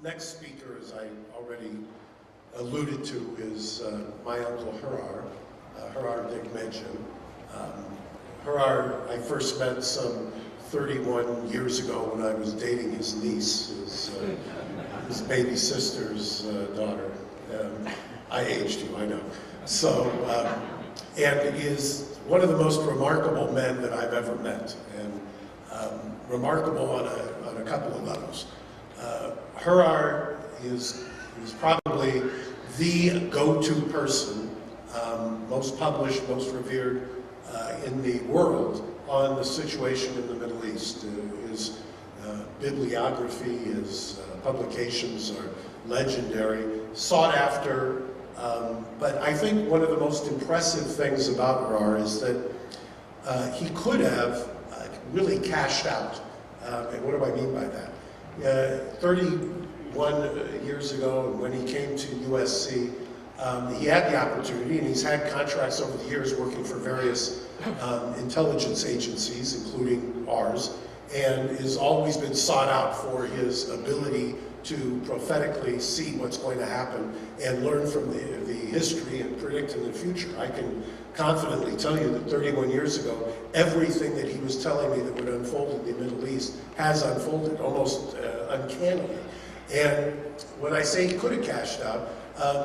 next speaker, as I already alluded to, is my uncle Richard Dekmejian. Richard, I first met some 31 years ago when I was dating his niece, his baby sister's daughter. I aged you, I know. So, and is one of the most remarkable men that I've ever met, and remarkable on a couple of levels. Richard is probably the go-to person, most published, most revered in the world on the situation in the Middle East. His bibliography, his publications are legendary, sought after, but I think one of the most impressive things about Richard is that he could have really cashed out. And what do I mean by that? 31 years ago, when he came to USC, he had the opportunity, and he's had contracts over the years working for various intelligence agencies, including ours, and has always been sought out for his ability to prophetically see what's going to happen and learn from the history and predict in the future. I can confidently tell you that 31 years ago, everything that he was telling me that would unfold in the Middle East has unfolded almost uncannily. And when I say he could have cashed out,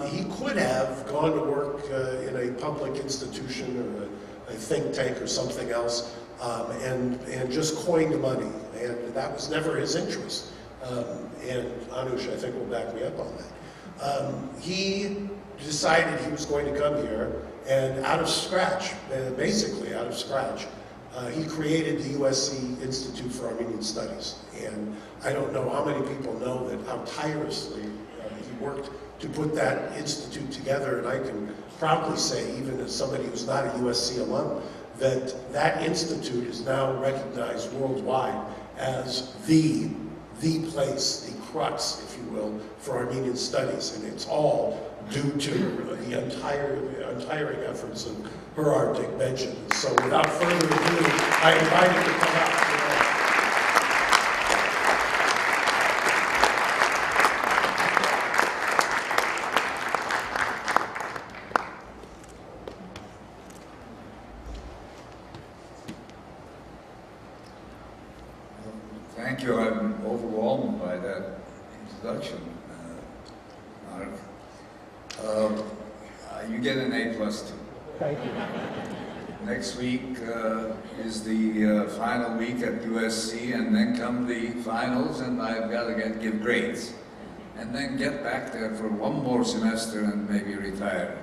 he could have gone to work in a public institution or a think tank or something else and just coined money. And that was never his interest. And Anush, I think, will back me up on that. He decided he was going to come here, and out of scratch, basically out of scratch, he created the USC Institute for Armenian Studies. And I don't know how many people know that how tirelessly he worked to put that institute together, and I can proudly say, even as somebody who's not a USC alum, that that institute is now recognized worldwide as the place, the crux, if you will, for Armenian studies, and it's all due to the untiring efforts of Richard Dekmejian. So without further ado, I invite him to come out today. Thank you. I'm overwhelmed by that introduction, Mark. You get an A+ too. Thank you. Next week is the final week at USC, and then come the finals, and I've got to give grades. And then get back there for one more semester and maybe retire.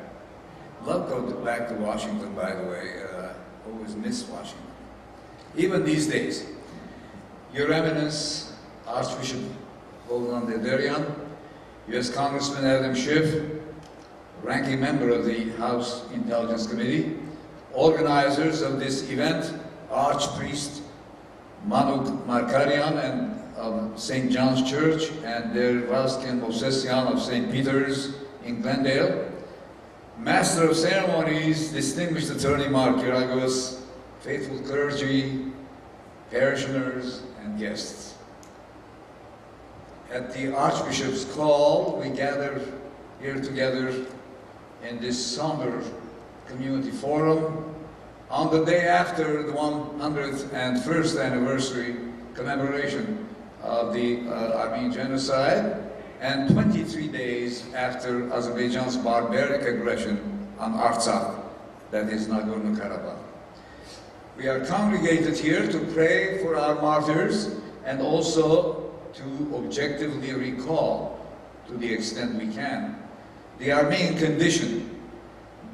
Love to go back to Washington, by the way. Always miss Washington. Even these days. Your Eminence, Archbishop Hovnan Derderian, U.S. Congressman Adam Schiff, ranking member of the House Intelligence Committee, organizers of this event, Archpriest Manuk Markarian and of St. John's Church, and Der Vasken Movsesian of St. Peter's in Glendale, Master of Ceremonies, Distinguished Attorney Mark Geragos, faithful clergy, parishioners, and guests. At the Archbishop's call, we gather here together in this somber community forum on the day after the 101st anniversary commemoration of the Armenian genocide, and 23 days after Azerbaijan's barbaric aggression on Artsakh, that is Nagorno-Karabagh. We are congregated here to pray for our martyrs and also to objectively recall, to the extent we can, the Armenian condition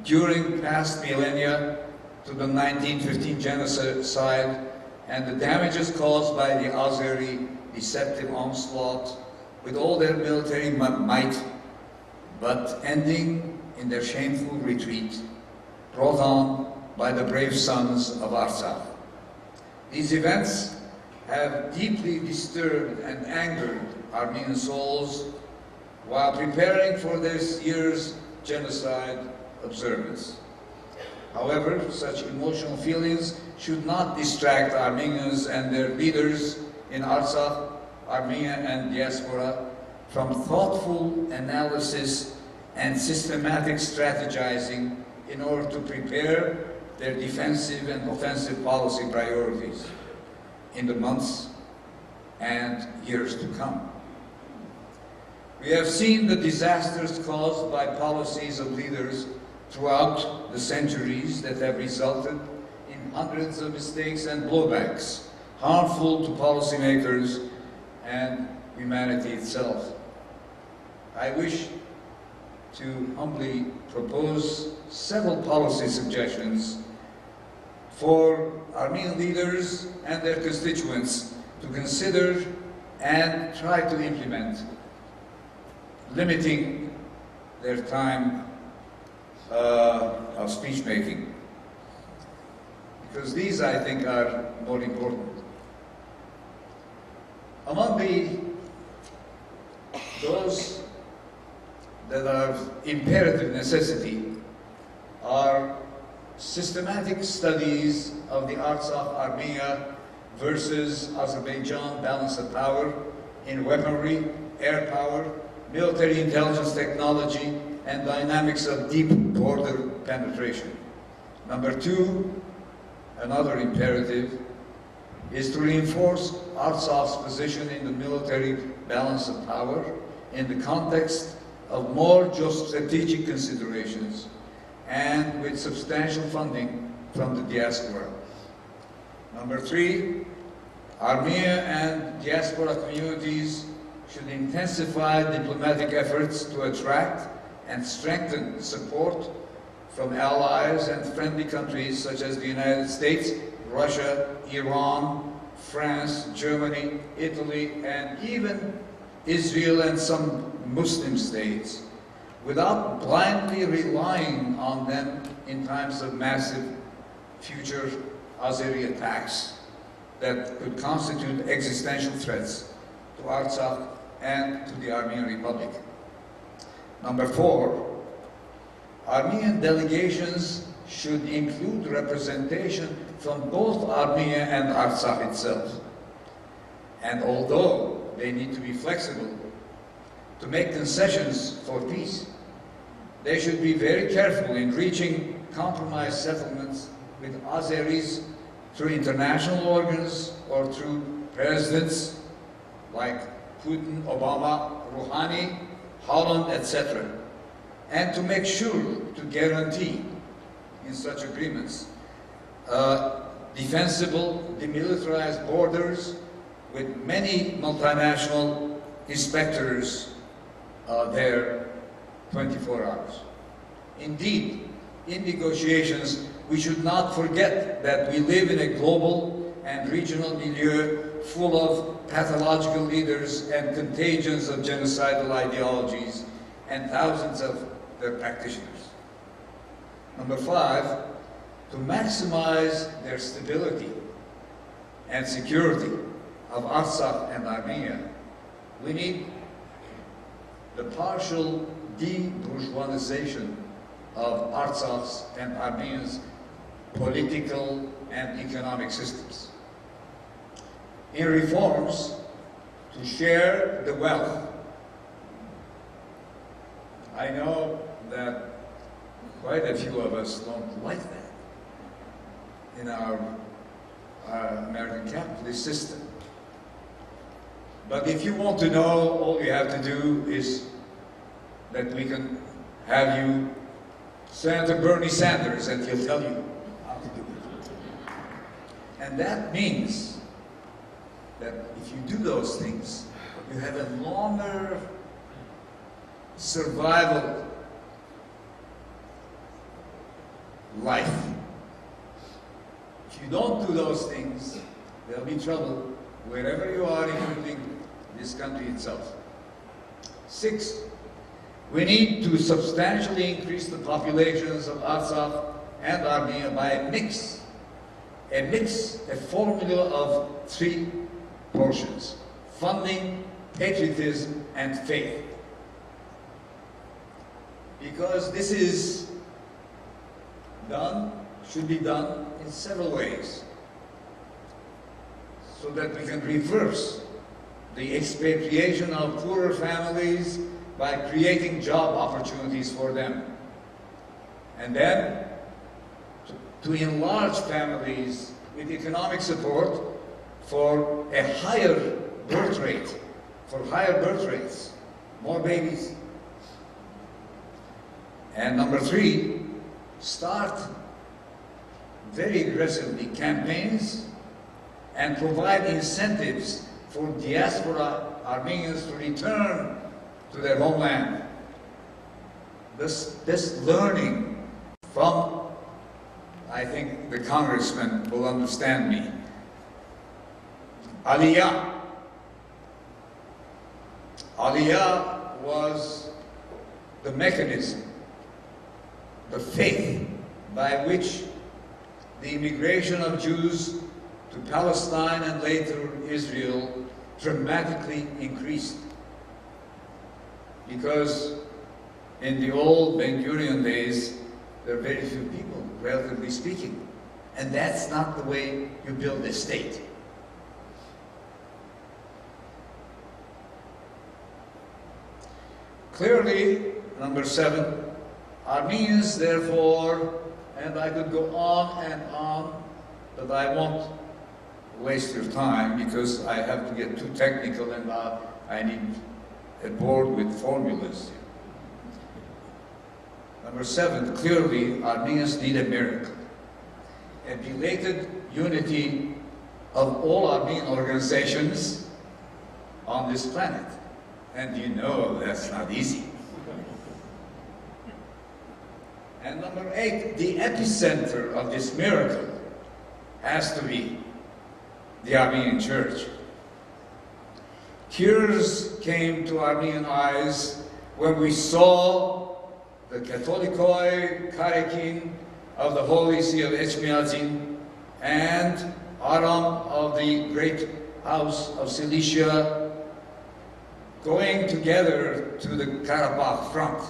during past millennia to the 1915 genocide and the damages caused by the Azeri deceptive onslaught with all their military might, but ending in their shameful retreat, brought on by the brave sons of Artsakh. These events have deeply disturbed and angered Armenian souls while preparing for this year's genocide observance. However, such emotional feelings should not distract Armenians and their leaders in Artsakh, Armenia, and diaspora from thoughtful analysis and systematic strategizing in order to prepare their defensive and offensive policy priorities in the months and years to come. We have seen the disasters caused by policies of leaders throughout the centuries that have resulted in hundreds of mistakes and blowbacks, harmful to policymakers and humanity itself. I wish to humbly propose several policy suggestions for Armenian leaders and their constituents to consider and try to implement, limiting their time of speech making. Because these, I think, are more important. Among those that are imperative necessity are systematic studies of the Artsakh Armenia versus Azerbaijan balance of power in weaponry, air power, military intelligence technology, and dynamics of deep border penetration. Number two, another imperative, is to reinforce Artsakh's position in the military balance of power in the context of more geostrategic considerations and with substantial funding from the diaspora. Number three, Armenia and diaspora communities should intensify diplomatic efforts to attract and strengthen support from allies and friendly countries such as the United States, Russia, Iran, France, Germany, Italy, and even Israel and some Muslim states, without blindly relying on them in times of massive future Azeri attacks that could constitute existential threats to Artsakh and to the Armenian Republic. Number four, Armenian delegations should include representation from both Armenia and Artsakh itself. And although they need to be flexible to make concessions for peace, they should be very careful in reaching compromise settlements with Azeris through international organs or through presidents like Putin, Obama, Rouhani, Holland, etc. And to make sure to guarantee in such agreements defensible, demilitarized borders with many multinational inspectors there 24 hours. Indeed, in negotiations, we should not forget that we live in a global and regional milieu full of pathological leaders and contagions of genocidal ideologies and thousands of their practitioners. Number five, to maximize their stability and security of Artsakh and Armenia, we need the partial de-bourgeoisization of Artsakh's and Armenians' political and economic systems. In reforms, to share the wealth. I know that quite a few of us don't like that in our American capitalist system. But if you want to know, all you have to do is that we can have you Senator Bernie Sanders, and he'll tell you how to do it. And that means that if you do those things, you have a longer survival life. If you don't do those things, there'll be trouble wherever you are, including this country itself. 6, we need to substantially increase the populations of Artsakh and Armenia by a formula of 3 portions: funding, patriotism, and faith. Because this is done, should be done in several ways, so that we can reverse the expatriation of poorer families by creating job opportunities for them. And then to enlarge families with economic support for a higher birth rate, for higher birth rates, more babies. And number three, start very aggressively campaigns and provide incentives for diaspora Armenians to return to their homeland. This learning from, I think the congressman will understand me. Aliyah. Aliyah was the mechanism, the faith by which the immigration of Jews to Palestine and later Israel dramatically increased. Because in the old Ben-Gurion days, there are very few people, relatively speaking. And that's not the way you build a state. Clearly, number 7, Armenians, therefore, and I could go on, but I won't waste your time because I have to get too technical and I need a board with formulas. Number 7, clearly, Armenians need a miracle. A belated unity of all Armenian organizations on this planet. And you know that's not easy. And number 8, the epicenter of this miracle has to be the Armenian Church. Tears came to Armenian eyes when we saw the Catholicoi Karekin of the Holy See of Dekmejian and Aram of the Great House of Cilicia going together to the Karabagh front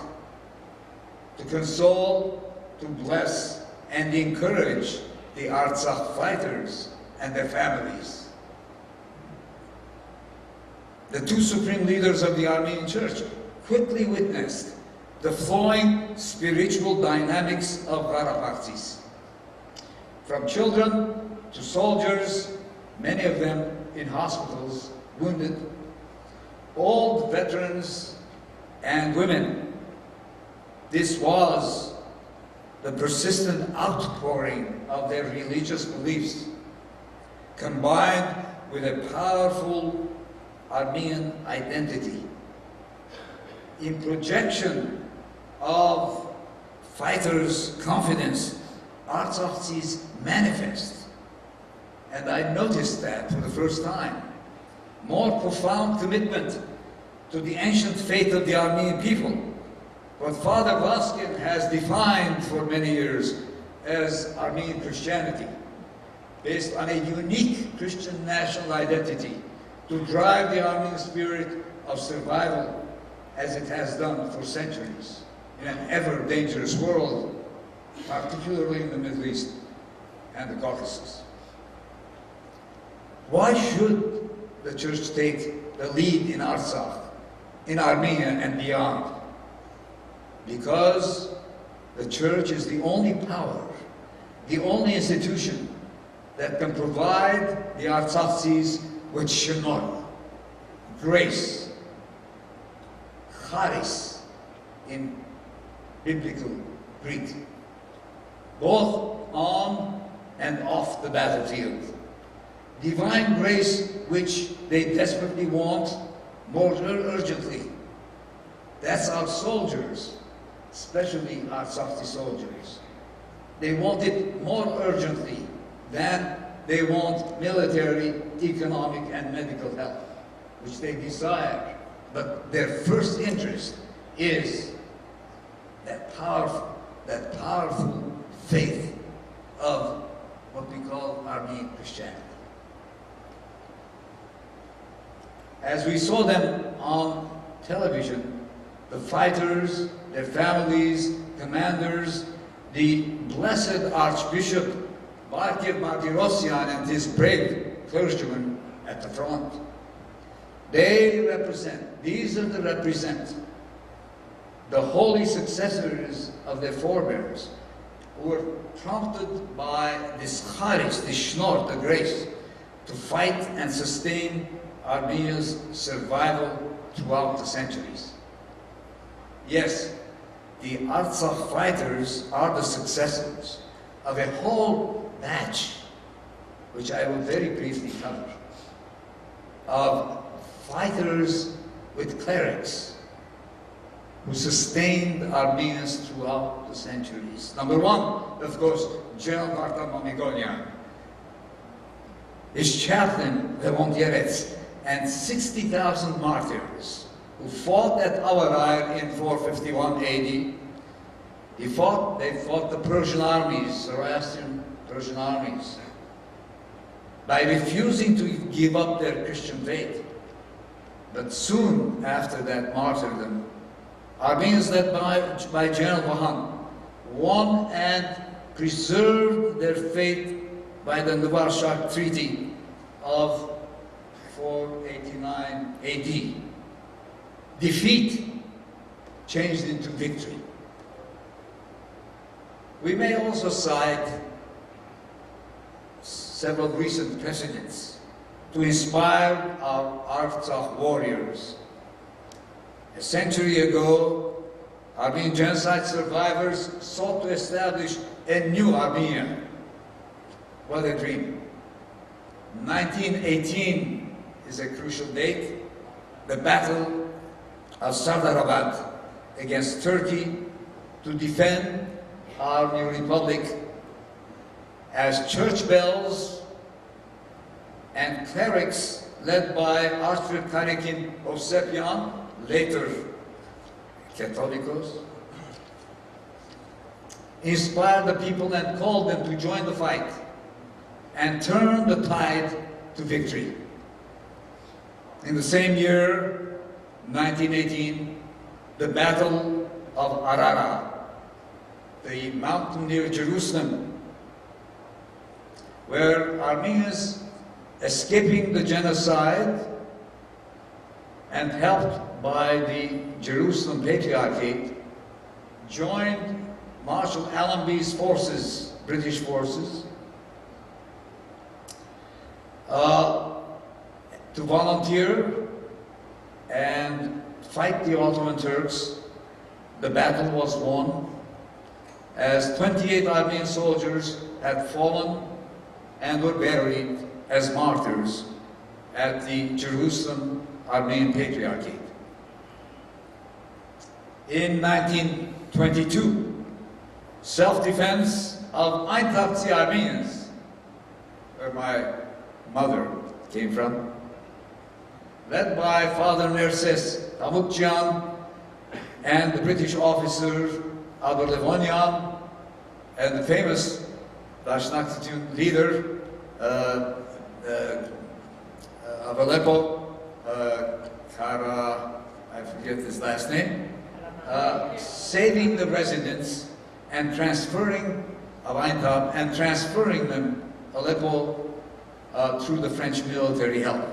to console, to bless, and encourage the Artsakh fighters and their families. The two supreme leaders of the Armenian Church quickly witnessed the flowing spiritual dynamics of Karabagh. From children to soldiers, many of them in hospitals, wounded, old veterans and women. This was the persistent outpouring of their religious beliefs, combined with a powerful Armenian identity. In projection of fighters' confidence, Artsakh's manifest, and I noticed that for the first time, more profound commitment to the ancient faith of the Armenian people, what Father Vaskin has defined for many years as Armenian Christianity, based on a unique Christian national identity to drive the Armenian spirit of survival as it has done for centuries in an ever-dangerous world, particularly in the Middle East and the Caucasus. Why should the Church take the lead in Artsakh, in Armenia and beyond? Because the Church is the only power, the only institution that can provide the Artsakhis with shenor, grace, charis in biblical Greek, both on and off the battlefield. Divine grace which they desperately want more urgently. That's our soldiers, especially our Artsakh soldiers. They want it more urgently than they want military, economic, and medical help, which they desire. But their first interest is that powerful faith of what we call Armenian Christianity. As we saw them on television, the fighters, their families, commanders, the blessed Archbishop Bakir Martirosyan and his brave clergymen at the front, These represent the holy successors of their forebears, who were prompted by this charis, this shnor, the grace, to fight and sustain Armenia's survival throughout the centuries. Yes, the Artsakh fighters are the successors of a whole batch, which I will very briefly cover, of fighters with clerics who sustained Armenians throughout the centuries. Number one, of course, General Mamigonian, his chaplain, Levontievets, and 60,000 martyrs who fought at Avarai in 451 AD. They fought the Persian armies, Zoroastrian Persian armies, by refusing to give up their Christian faith. But soon after that martyrdom, Armenians led by General Vahan won and preserved their faith by the Varshak Treaty of 489 AD. Defeat changed into victory. We may also cite several recent precedents to inspire our Artsakh warriors. A century ago, Armenian genocide survivors sought to establish a new Armenia. What a dream. 1918 is a crucial date. The Battle of Sardarabad against Turkey to defend our new republic, as church bells and clerics led by Archbishop Karakin Hovsepian, later Catholicos, inspired the people and called them to join the fight and turn the tide to victory. In the same year, 1918, the Battle of Arara, the mountain near Jerusalem, where Armenians, escaping the genocide and helped by the Jerusalem Patriarchate, joined Marshal Allenby's forces, British forces, to volunteer and fight the Ottoman Turks. The battle was won, as 28 Armenian soldiers had fallen and were buried as martyrs at the Jerusalem Armenian Patriarchate. In 1922, self-defense of Aintabtsi Armenians, where my mother came from, led by Father Nerses Davutjian and the British officer Albert Levonian and the famous Dashnakhtun leader of Aleppo, I forget his last name, saving the residents and transferring of Aintab and transferring them Aleppo through the French military help.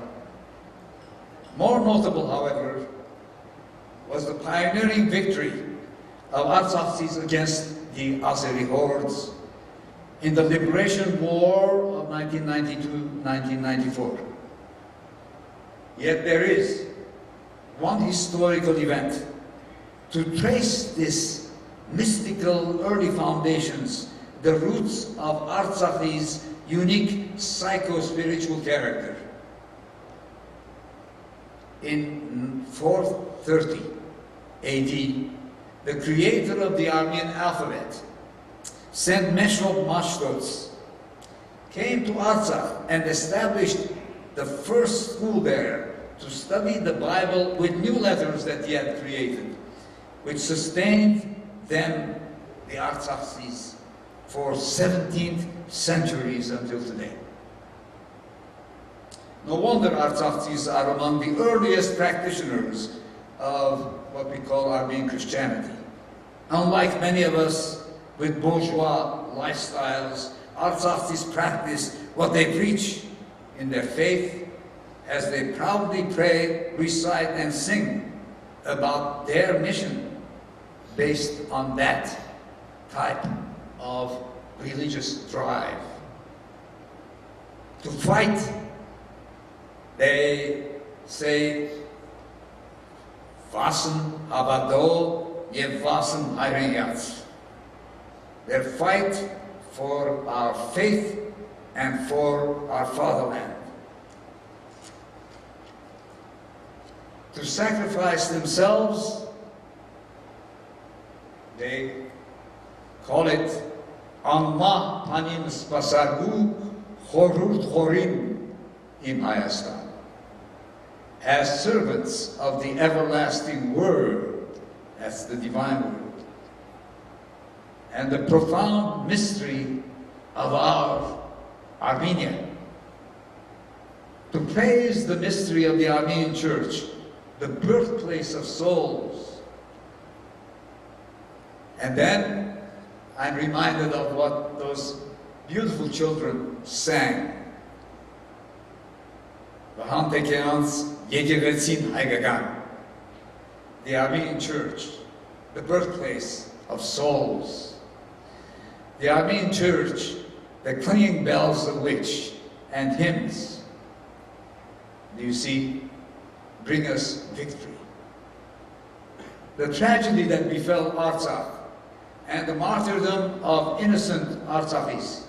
More notable, however, was the pioneering victory of Artsakhs against the Azeri hordes in the Liberation War of 1992-1994. Yet there is one historical event to trace this mystical early foundations, the roots of Artsakh's unique psycho-spiritual character. In 430 AD, the creator of the Armenian alphabet, Saint Meshob Mashtots, came to Artsakh and established the first school there to study the Bible with new letters that he had created, which sustained them, the Artsakhs, for 17th centuries until today. No wonder Artsakh are among the earliest practitioners of what we call Armenian Christianity. Unlike many of us with bourgeois lifestyles, Artsakh practice what they preach in their faith as they proudly pray, recite, and sing about their mission based on that type of religious drive. To fight, they say, Vasen Abado Yev Vasen Hayrenyat. Their fight for our faith and for our fatherland. To sacrifice themselves, they call it Amma Panim Spasargu Chorut Chorim Im Hayastan, as servants of the everlasting Word, that's the divine Word, and the profound mystery of our Armenia. To praise the mystery of the Armenian Church, the birthplace of souls. And then I'm reminded of what those beautiful children sang. The Armenian Church, the birthplace of souls. The Armenian Church, the clinging bells of which and hymns, do you see, bring us victory. The tragedy that befell Artsakh and the martyrdom of innocent Artsakhis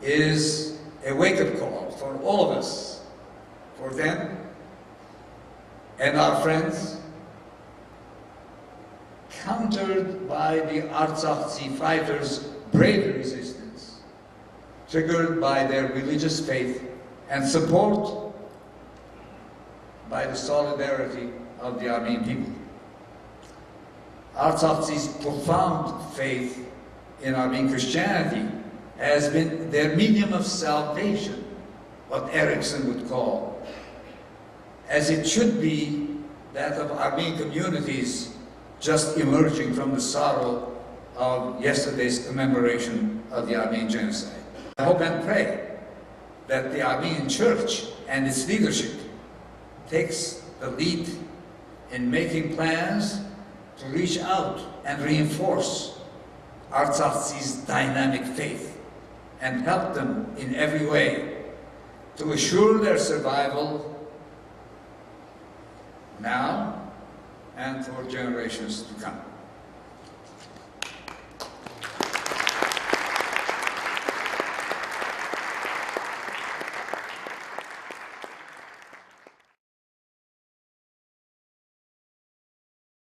is a wake-up call for all of us, for them and our friends, countered by the Artsakh fighters' brave resistance, triggered by their religious faith and support by the solidarity of the Armenian people. Artsakh's profound faith in Armenian Christianity has been their medium of salvation, what Erickson would call, as it should be that of Armenian communities just emerging from the sorrow of yesterday's commemoration of the Armenian genocide. I hope and pray that the Armenian Church and its leadership takes the lead in making plans to reach out and reinforce Artsakh's dynamic faith and help them in every way to assure their survival now and for generations to come.